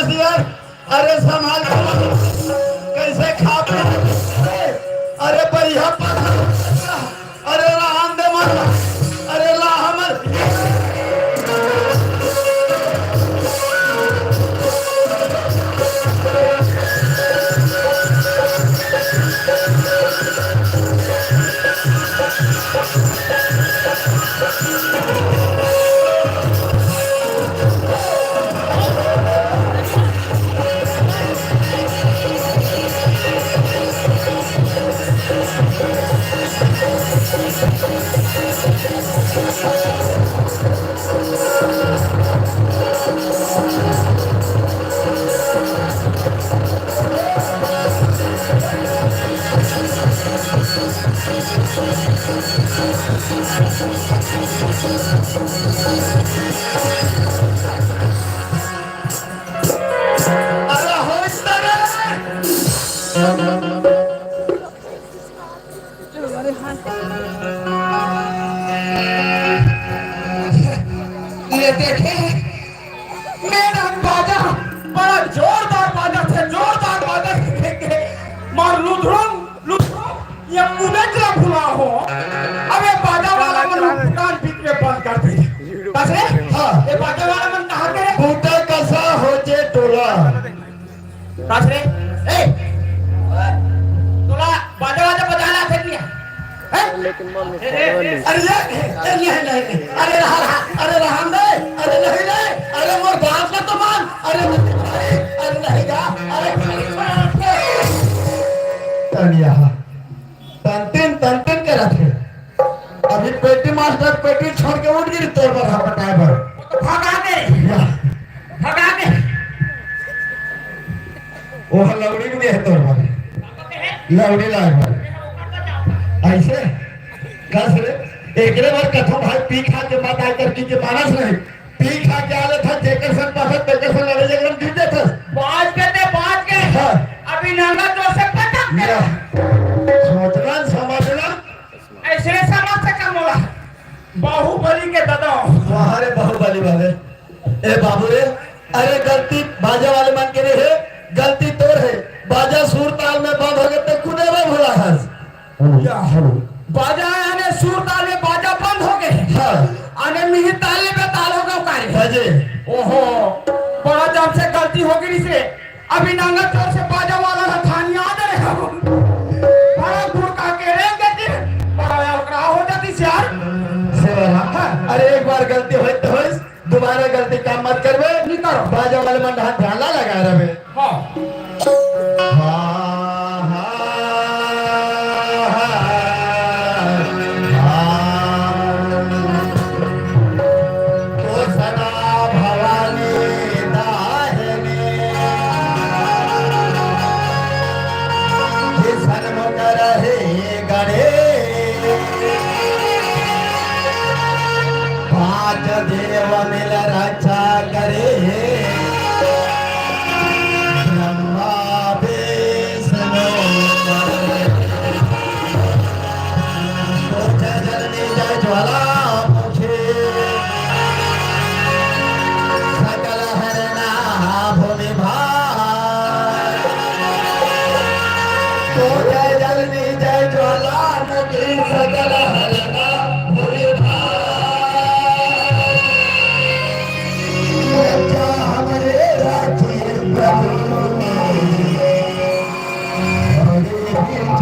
बस यार। अरे संभाल कैसे खा पे। अरे बढ़िया अरे राम दे मर। अरे ला हमर अरे होश ये देखे मेरा बाजा बड़ा जोरदार बाजा थे, जोरदार बाजा देखे मार लुधरम लुधरम ये मुनेtra भुला हो। अबे बाजा वाला मन दुकान बीच में बंद कर दे कैसे। हाँ ये बाजा वाला मन कहाँ के बूटा कैसा हो जे टोला कैसे। ए टोला बाजा वाजा बजाना फेंक लिया लेकिन मम्मी अरे अरे रहम दे। अरे नहीं नहीं अरे मोर बाप का तो मान। अरे अरे नहीं जा। अरे तनिया तंतिन के रखे अभी पेटी मास्टर पेटी छोड़ के उठ गई तोड़ पर हटाए पर भगा दे वो लौड़ी भी है तोड़ पर लौड़ी लाए पर ऐसे कस रे एकरे बार कथम भाई पी खा के मत आए कर की के मानस नहीं पी खा के आले था जेकर सन पास तेकर सन लड़े जगरम जीत जाता बाज के हाँ। अभी नांगा तो से पता मेरा सोचना समझना ऐसे समझ से कम होला बाहुबली के दादा हमारे बाहुबली वाले ए बाबू रे। अरे गलती बाजा वाले मान के रे है गलती तोर है बाजा सुर ताल में बंद हो गए तो कुने में भुला है बाजा आने सुर ताल में बाजा बंद हो गए हाँ। आने मिही ताले में ताल हो गए कार्य बजे ओहो बड़ा जब से गलती हो गई से अभी नांगा चोर से बाजा वाला ना थान याद है बड़ा गुड़ का के रेंगे थी बड़ा यार हो जाती यार से हाँ। अरे एक बार गलती हो तो दोबारा गलती काम मत करबे नहीं करो बाजा वाले मन हाथ ढाला लगा रहे हाँ देव मिल रक्षा करे